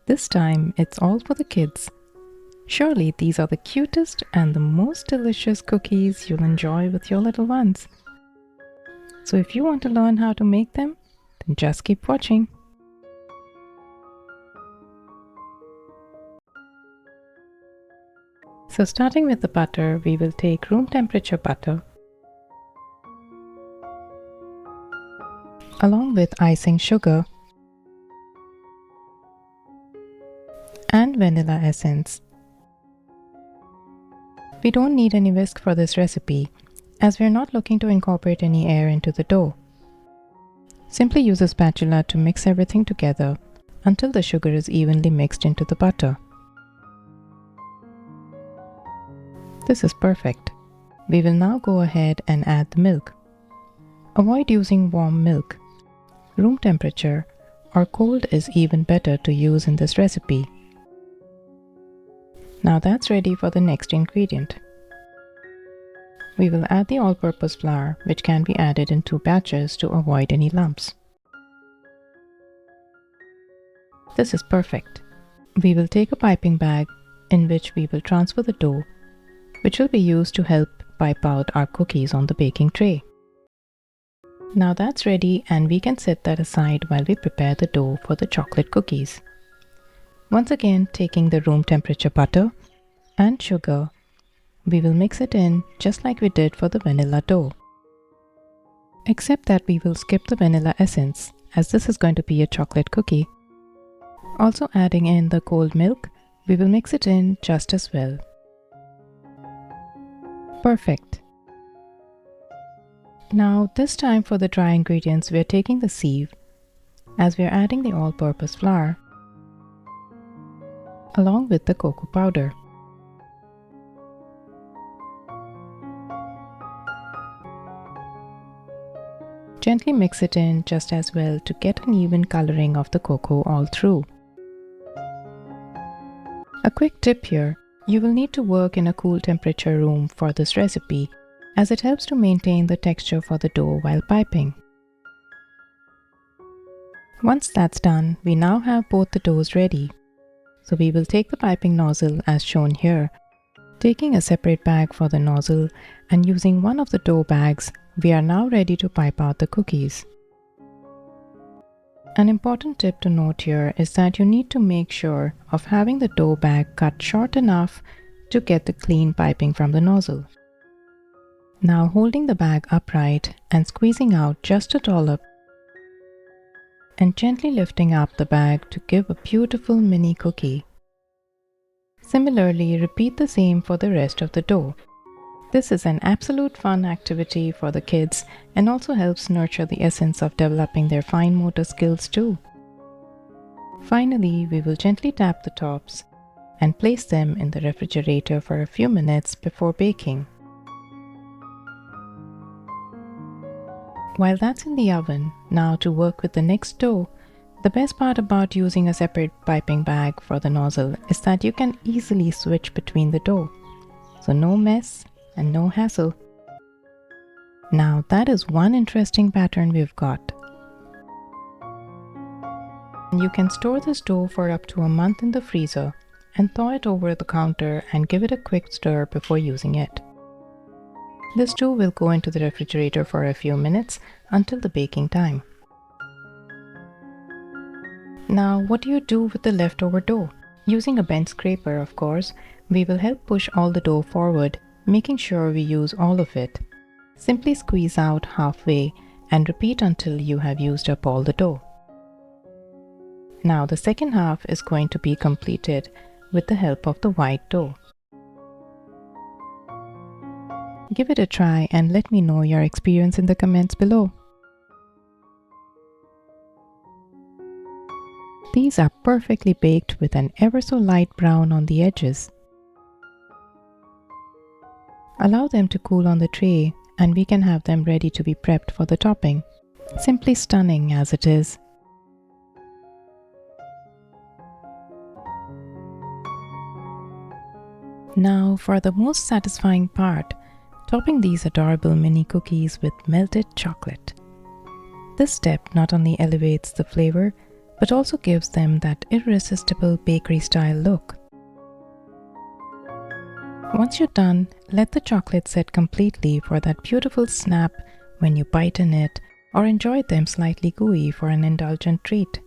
This time, it's all for the kids. Surely these are the cutest and the most delicious cookies you'll enjoy with your little ones. So if you want to learn how to make them, then just keep watching. So starting with the butter, we will take room temperature butter along with icing sugar and vanilla essence. We don't need any whisk for this recipe, as we're not looking to incorporate any air into the dough. Simply use a spatula to mix everything together until the sugar is evenly mixed into the butter. This is perfect. We will now go ahead and add the milk. Avoid using warm milk. Room temperature or cold is even better to use in this recipe. Now that's ready for the next ingredient. We will add the all-purpose flour, which can be added in 2 batches to avoid any lumps. This is perfect. We will take a piping bag in which we will transfer the dough, which will be used to help pipe out our cookies on the baking tray. Now that's ready, and we can set that aside while we prepare the dough for the chocolate cookies. Once again, taking the room temperature butter and sugar, we will mix it in just like we did for the vanilla dough. Except that we will skip the vanilla essence, as this is going to be a chocolate cookie. Also adding in the cold milk, we will mix it in just as well. Perfect. Now this time for the dry ingredients, we are taking the sieve, as we are adding the all-purpose flour along with the cocoa powder. Gently mix it in just as well to get an even coloring of the cocoa all through. A quick tip here, you will need to work in a cool temperature room for this recipe, as it helps to maintain the texture for the dough while piping. Once that's done, we now have both the doughs ready. So we will take the piping nozzle as shown here, taking a separate bag for the nozzle, and using one of the dough bags, we are now ready to pipe out the cookies. An important tip to note here is that you need to make sure of having the dough bag cut short enough to get the clean piping from the nozzle. Now holding the bag upright and squeezing out just a dollop, and gently lifting up the bag to give a beautiful mini cookie. Similarly, repeat the same for the rest of the dough. This is an absolute fun activity for the kids and also helps nurture the essence of developing their fine motor skills too. Finally, we will gently tap the tops and place them in the refrigerator for a few minutes before baking. While that's in the oven, now to work with the next dough, the best part about using a separate piping bag for the nozzle is that you can easily switch between the dough. So no mess and no hassle. Now that is one interesting pattern we've got. You can store this dough for up to a month in the freezer and thaw it over the counter and give it a quick stir before using it. This dough will go into the refrigerator for a few minutes until the baking time. Now, what do you do with the leftover dough? Using a bench scraper, of course, we will help push all the dough forward, making sure we use all of it. Simply squeeze out halfway and repeat until you have used up all the dough. Now, the second half is going to be completed with the help of the white dough. Give it a try and let me know your experience in the comments below. These are perfectly baked with an ever so light brown on the edges. Allow them to cool on the tray and we can have them ready to be prepped for the topping. Simply stunning as it is. Now for the most satisfying part, topping these adorable mini cookies with melted chocolate. This step not only elevates the flavor, but also gives them that irresistible bakery-style look. Once you're done, let the chocolate set completely for that beautiful snap when you bite in it, or enjoy them slightly gooey for an indulgent treat.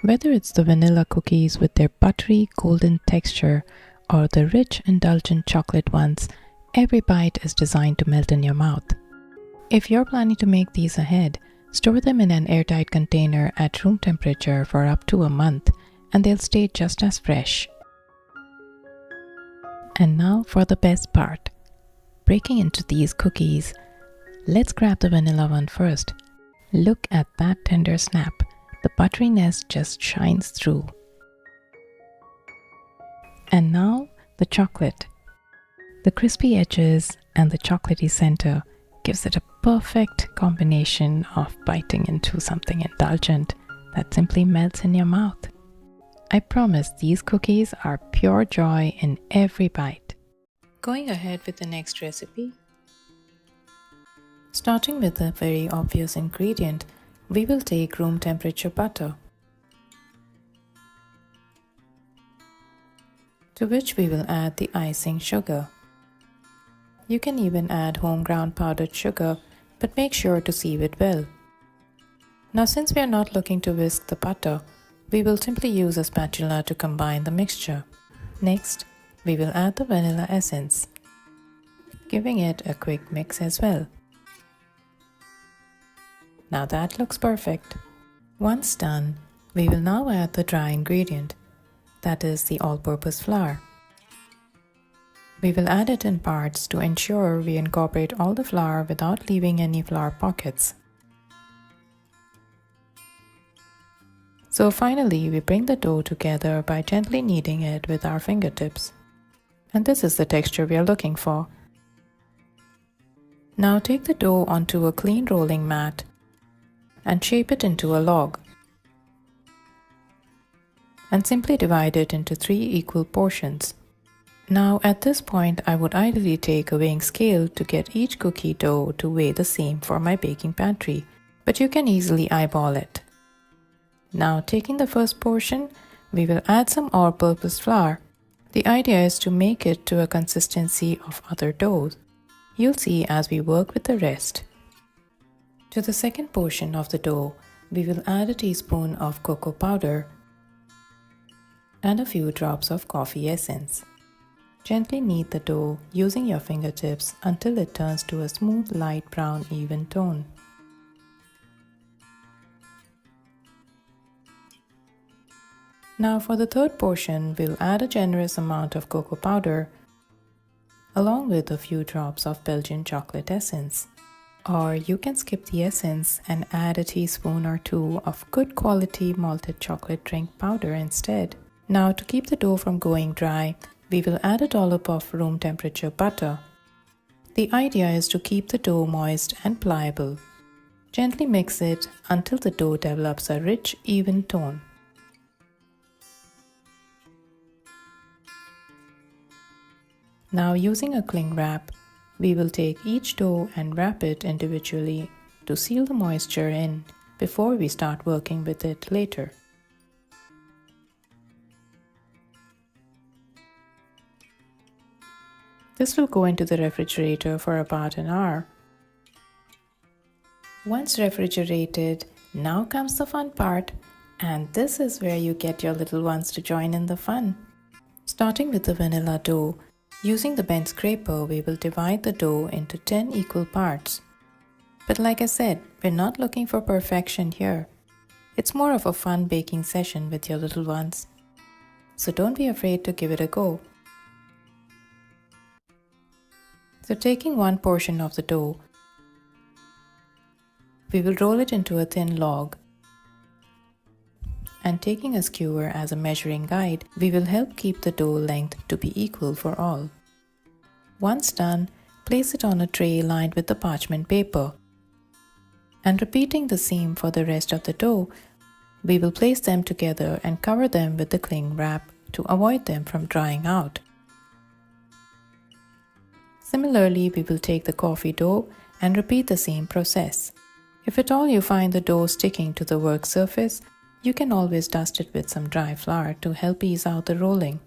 Whether it's the vanilla cookies with their buttery golden texture or the rich indulgent chocolate ones, every bite is designed to melt in your mouth. If you're planning to make these ahead, store them in an airtight container at room temperature for up to a month, and they'll stay just as fresh. And now for the best part. Breaking into these cookies, let's grab the vanilla one first. Look at that tender snap. The butteriness just shines through. And now the chocolate. The crispy edges and the chocolatey center gives it a perfect combination of biting into something indulgent that simply melts in your mouth. I promise these cookies are pure joy in every bite. Going ahead with the next recipe. Starting with the very obvious ingredient, we will take room temperature butter, to which we will add the icing sugar. You can even add home ground powdered sugar, but make sure to sieve it well. Now, since we are not looking to whisk the butter, we will simply use a spatula to combine the mixture. Next, we will add the vanilla essence, giving it a quick mix as well. Now that looks perfect. Once done, we will now add the dry ingredient, that is the all-purpose flour. We will add it in parts to ensure we incorporate all the flour without leaving any flour pockets. So finally, we bring the dough together by gently kneading it with our fingertips. And this is the texture we are looking for. Now take the dough onto a clean rolling mat and shape it into a log. And simply divide it into 3 equal portions. Now at this point, I would ideally take a weighing scale to get each cookie dough to weigh the same for my baking pantry, but you can easily eyeball it. Now taking the first portion, we will add some all-purpose flour. The idea is to make it to a consistency of other doughs. You'll see as we work with the rest. To the second portion of the dough, we will add a teaspoon of cocoa powder and a few drops of coffee essence. Gently knead the dough using your fingertips until it turns to a smooth light brown even tone. Now for the third portion, we'll add a generous amount of cocoa powder along with a few drops of Belgian chocolate essence. Or you can skip the essence and add a teaspoon or 2 of good quality malted chocolate drink powder instead. Now to keep the dough from going dry, we will add a dollop of room temperature butter. The idea is to keep the dough moist and pliable. Gently mix it until the dough develops a rich, even tone. Now using a cling wrap, we will take each dough and wrap it individually to seal the moisture in before we start working with it later. This will go into the refrigerator for about an hour. Once refrigerated, now comes the fun part, and this is where you get your little ones to join in the fun. Starting with the vanilla dough, using the bent scraper, we will divide the dough into 10 equal parts. But like I said, we're not looking for perfection here. It's more of a fun baking session with your little ones. So don't be afraid to give it a go. So taking one portion of the dough, we will roll it into a thin log. And taking a skewer as a measuring guide, we will help keep the dough length to be equal for all. Once done, place it on a tray lined with the parchment paper. And repeating the same for the rest of the dough, we will place them together and cover them with the cling wrap to avoid them from drying out. Similarly, we will take the coffee dough and repeat the same process. If at all you find the dough sticking to the work surface, You can always dust it with some dry flour to help ease out the rolling.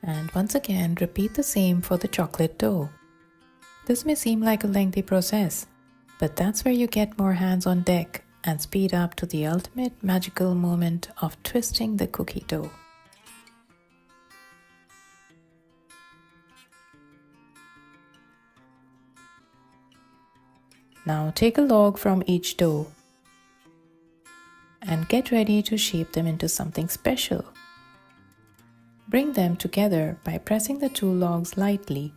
And once again, repeat the same for the chocolate dough. This may seem like a lengthy process, but that's where you get more hands on deck and speed up to the ultimate magical moment of twisting the cookie dough. Now take a log from each dough and get ready to shape them into something special. Bring them together by pressing the two logs lightly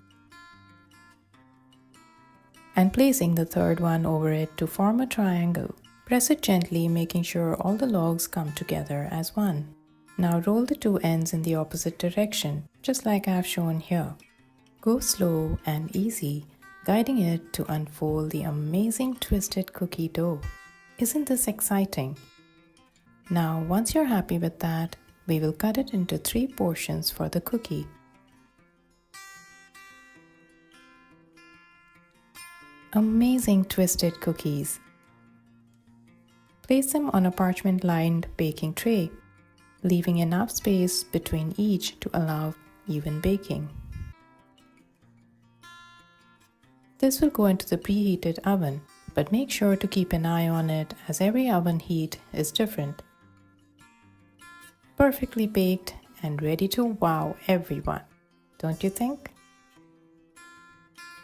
and placing the third one over it to form a triangle. Press it gently, making sure all the logs come together as one. Now roll the two ends in the opposite direction, just like I've shown here. Go slow and easy, guiding it to unfold the amazing twisted cookie dough. Isn't this exciting? Now, once you're happy with that, we will cut it into 3 portions for the cookie. Amazing twisted cookies. Place them on a parchment-lined baking tray, leaving enough space between each to allow even baking. This will go into the preheated oven, but make sure to keep an eye on it as every oven heat is different. Perfectly baked and ready to wow everyone, don't you think?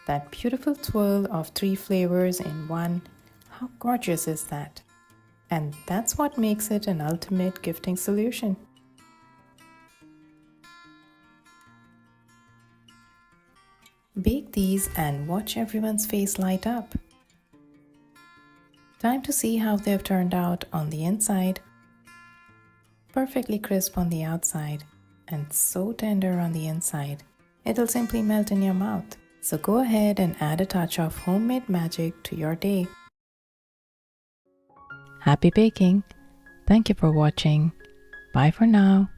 That beautiful swirl of 3 flavors in one, how gorgeous is that? And that's what makes it an ultimate gifting solution. Bake these and watch everyone's face light up. Time to see how they've turned out on the inside. Perfectly crisp on the outside and so tender on the inside. It'll simply melt in your mouth. So go ahead and add a touch of homemade magic to your day. Happy baking! Thank you for watching. Bye for now.